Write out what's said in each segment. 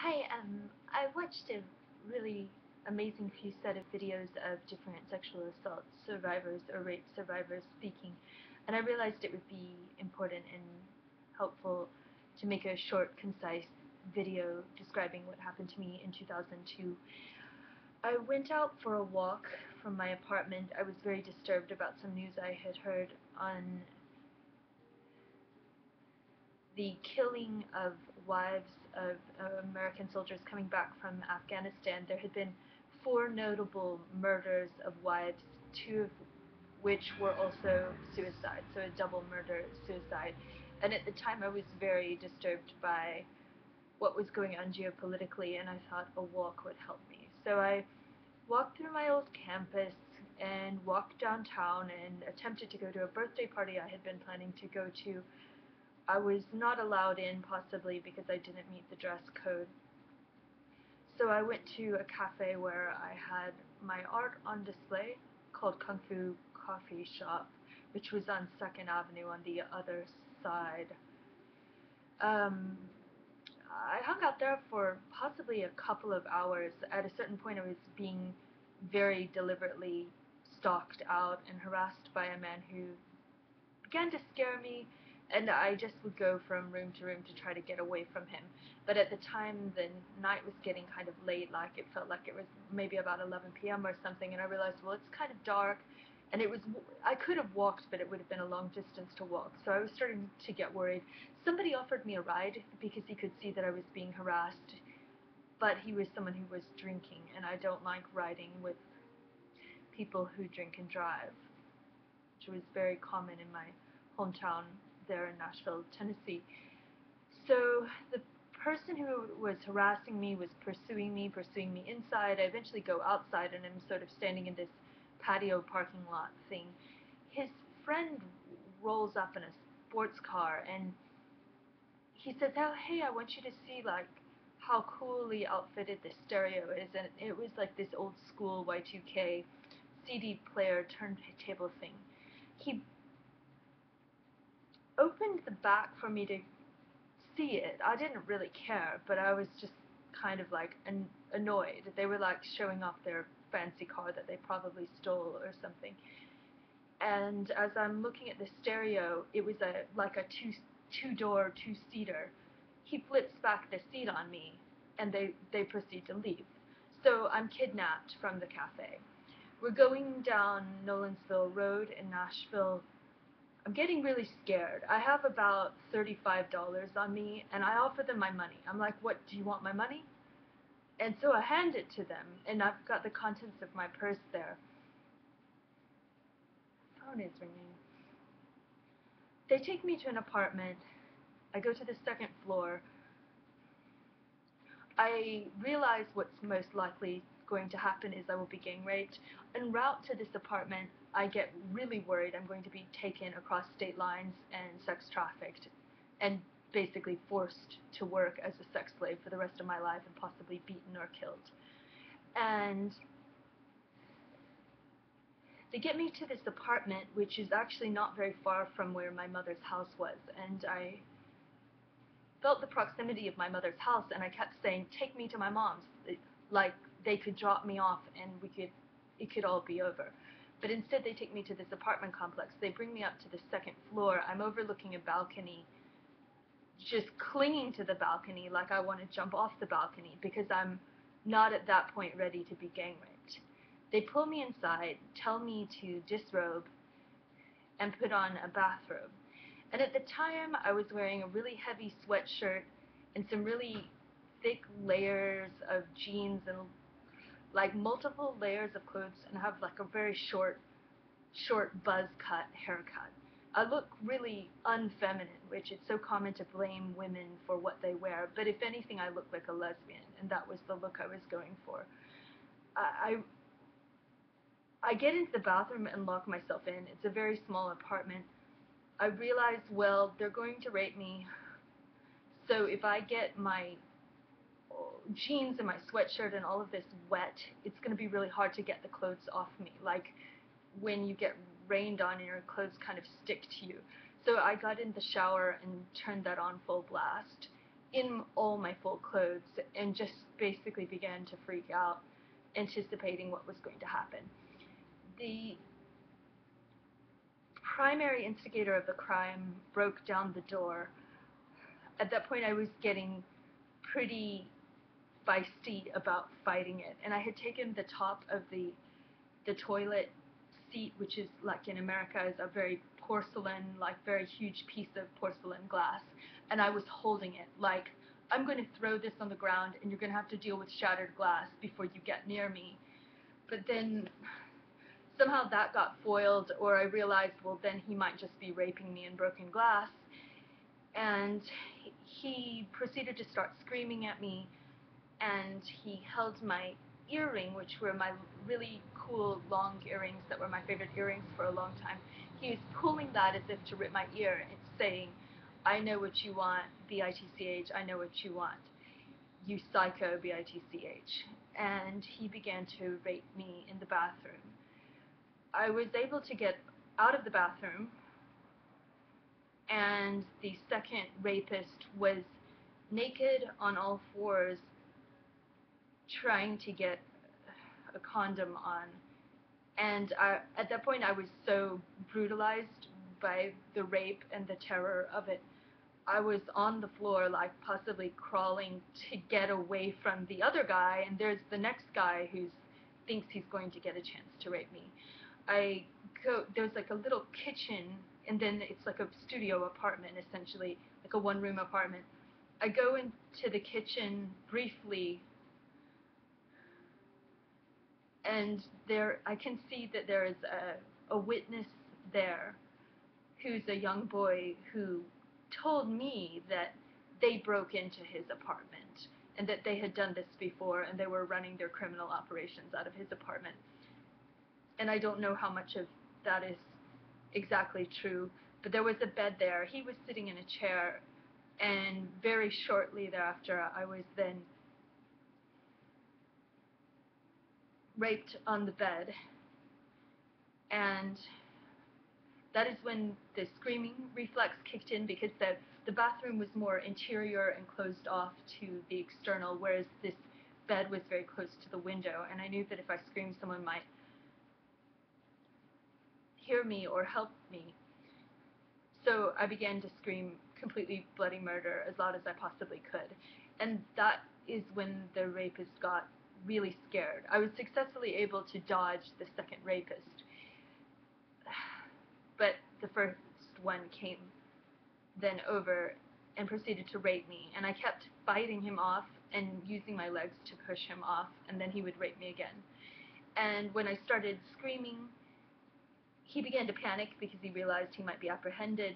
Hi, I watched a really amazing few set of videos of different sexual assault survivors or rape survivors speaking, and I realized it would be important and helpful to make a short, concise video describing what happened to me in 2002. I went out for a walk from my apartment. I was very disturbed about some news I had heard on the killing of wives of American soldiers coming back from Afghanistan. There had been four notable murders of wives, two of which were also suicide, so a double murder suicide. And at the time, I was very disturbed by what was going on geopolitically, and I thought a walk would help me. So I walked through my old campus and walked downtown and attempted to go to a birthday party I had been planning to go to. I was not allowed in, possibly because I didn't meet the dress code. So I went to a cafe where I had my art on display called Kung Fu Coffee Shop, which was on 2nd Avenue on the other side. Um, I hung out there for possibly a couple of hours. At a certain point, I was being very deliberately stalked out and harassed by a man who began to scare me, and I just would go from room to room to try to get away from him. But at the time, the night was getting kind of late, like it felt like it was maybe about 11 p.m. or something, and I realized, well, it's kind of dark, and I could have walked, but it would have been a long distance to walk, so I was starting to get worried. Somebody offered me a ride because he could see that I was being harassed, but he was someone who was drinking, and I don't like riding with people who drink and drive, which was very common in my hometown there in Nashville, Tennessee. So the person who was harassing me was pursuing me inside. I eventually go outside and I'm sort of standing in this patio parking lot thing. His friend rolls up in a sports car and he says, "Oh, hey, I want you to see like how coolly outfitted this stereo is." And it was like this old school Y2K CD player turntable thing. He opened the back for me to see it. I didn't really care, but I was just kind of like annoyed. They were like showing off their fancy car that they probably stole or something. And as I'm looking at the stereo, it was a like a two door two-seater. He flips back the seat on me, and they proceed to leave. So I'm kidnapped from the cafe. We're going down Nolensville Road in Nashville. I'm getting really scared. I have about $35 on me, and I offer them my money. I'm like, "What, do you want my money?" And so I hand it to them, and I've got the contents of my purse there. Phone is ringing. They take me to an apartment. I go to the second floor. I realize what's most likely going to happen is I will be gang raped. En route to this apartment, I get really worried I'm going to be taken across state lines and sex trafficked and basically forced to work as a sex slave for the rest of my life and possibly beaten or killed. And they get me to this apartment, which is actually not very far from where my mother's house was. And I felt the proximity of my mother's house, and I kept saying, "Take me to my mom's," like they could drop me off and it could all be over. But instead, they take me to this apartment complex. They bring me up to the second floor. I'm overlooking a balcony, just clinging to the balcony like I want to jump off the balcony because I'm not at that point ready to be gang raped. They pull me inside, tell me to disrobe, and put on a bathrobe. And at the time, I was wearing a really heavy sweatshirt and some really thick layers of jeans and like multiple layers of clothes, and have like a very short buzz cut haircut. I look really unfeminine, which is so common to blame women for what they wear, but if anything, I look like a lesbian, and that was the look I was going for. I, I get into the bathroom and lock myself in. It's a very small apartment. I realize, well, they're going to rape me, so if I get my jeans and my sweatshirt and all of this wet, it's going to be really hard to get the clothes off me. Like when you get rained on and your clothes kind of stick to you. So I got in the shower and turned that on full blast. in all my full clothes and just basically began to freak out, anticipating what was going to happen. The primary instigator of the crime broke down the door. At that point, I was getting pretty feisty about fighting it, and I had taken the top of the toilet seat, which is like in America is a very porcelain, like very huge piece of porcelain glass, and I was holding it like, I'm going to throw this on the ground and you're going to have to deal with shattered glass before you get near me. But then somehow that got foiled, or I realized, well, then he might just be raping me in broken glass. And he proceeded to start screaming at me, and he held my earring, which were my really cool long earrings that were my favorite earrings for a long time. He was pulling that as if to rip my ear and saying, I know what you want, B-I-T-C-H, I know what you want, you psycho, B-I-T-C-H. And he began to rape me in the bathroom. I was able to get out of the bathroom, and the second rapist was naked on all fours, trying to get a condom on. And at that point, I was so brutalized by the rape and the terror of it. I was on the floor, like possibly crawling to get away from the other guy, and there's the next guy who thinks he's going to get a chance to rape me. There's like a little kitchen, and then it's like a studio apartment, essentially, like a one-room apartment. I go into the kitchen briefly, and there I can see that there is a witness there who's a young boy who told me that they broke into his apartment and that they had done this before and they were running their criminal operations out of his apartment. And I don't know how much of that is exactly true, but there was a bed there. He was sitting in a chair, and very shortly thereafter I was then raped on the bed, and that is when the screaming reflex kicked in, because the bathroom was more interior and closed off to the external, whereas this bed was very close to the window, and I knew that if I screamed, someone might hear me or help me. So I began to scream completely bloody murder as loud as I possibly could, and that is when the rapist got really scared. I was successfully able to dodge the second rapist, but the first one came then over and proceeded to rape me, and I kept fighting him off and using my legs to push him off, and then he would rape me again. And when I started screaming, he began to panic because he realized he might be apprehended.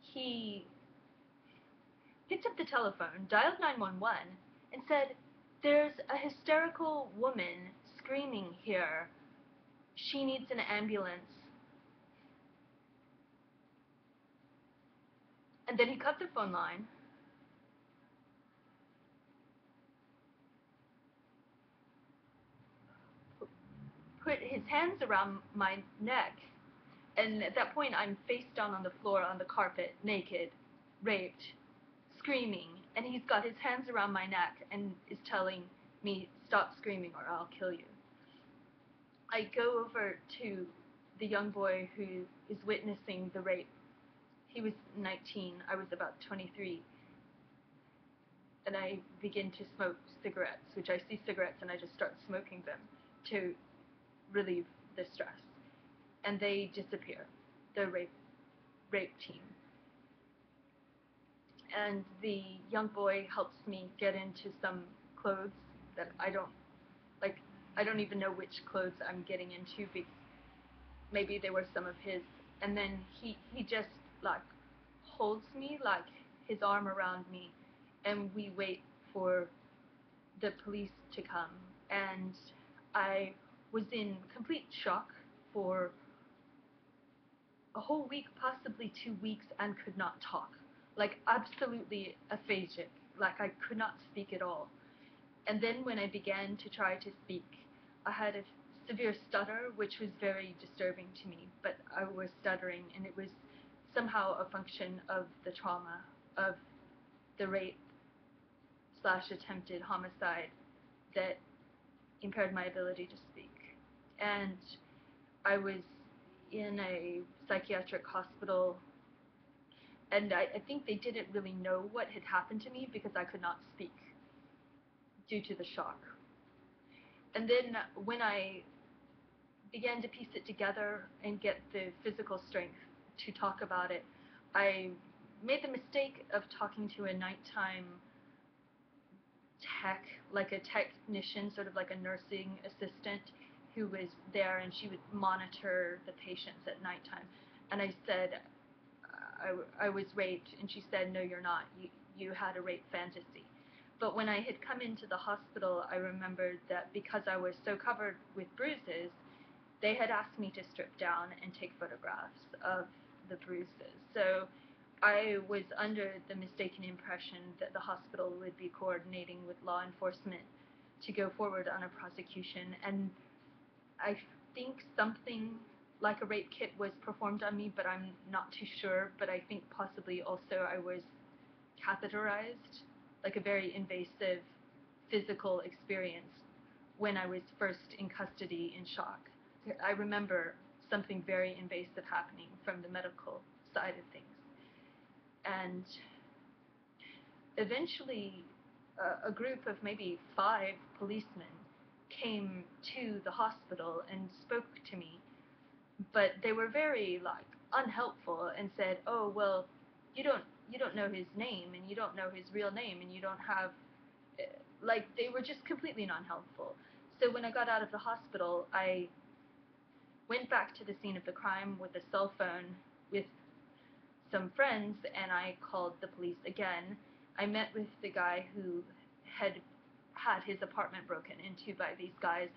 He picked up the telephone, dialed 911, and said, "There's a hysterical woman screaming here. She needs an ambulance." And then he cut the phone line, put his hands around my neck, and at that point I'm face down on the floor on the carpet, naked, raped, screaming, and he's got his hands around my neck and is telling me, "Stop screaming or I'll kill you." I go over to the young boy who is witnessing the rape. He was 19, I was about 23, and I begin to smoke cigarettes, which I see cigarettes and I just start smoking them to relieve the stress. And they disappear, the rape team. And the young boy helps me get into some clothes that I don't even know which clothes I'm getting into, because maybe they were some of his. And then he just like holds me, like his arm around me, and we wait for the police to come. And I was in complete shock for a whole week, possibly 2 weeks, and could not talk. Like absolutely aphakic, like I could not speak at all. And then when I began to try to speak, I had a severe stutter, which was very disturbing to me, but I was stuttering, and it was somehow a function of the trauma of the rape slash attempted homicide that impaired my ability to speak. And I was in a psychiatric hospital, and I think they didn't really know what had happened to me because I could not speak due to the shock. And then when I began to piece it together and get the physical strength to talk about it, I made the mistake of talking to a nighttime tech, like a technician, sort of like a nursing assistant who was there, and she would monitor the patients at nighttime. And I said, I was raped, and she said, no, you're not. You had a rape fantasy. But when I had come into the hospital, I remembered that because I was so covered with bruises, they had asked me to strip down and take photographs of the bruises. So I was under the mistaken impression that the hospital would be coordinating with law enforcement to go forward on a prosecution, and I think something like a rape kit was performed on me, but I'm not too sure. But I think possibly also I was catheterized, like a very invasive physical experience when I was first in custody in shock. I remember something very invasive happening from the medical side of things. And eventually, a group of maybe 5 policemen came to the hospital and spoke to me, but they were very like unhelpful and said, "Oh, well, you don't know his name, and you don't know his real name, and you don't have," like they were just completely non-helpful. So when I got out of the hospital, I went back to the scene of the crime with a cell phone with some friends, and I called the police again. I met with the guy who had had his apartment broken into by these guys,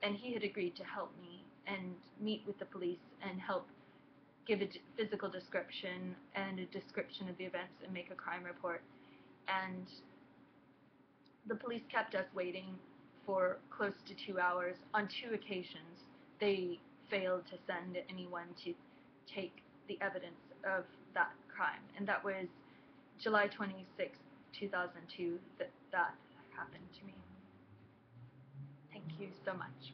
and he had agreed to help me and meet with the police and help give a physical description and a description of the events and make a crime report. And the police kept us waiting for close to 2 hours. On 2 occasions, they failed to send anyone to take the evidence of that crime. And that was July 26, 2002, that happened to me. Thank you so much.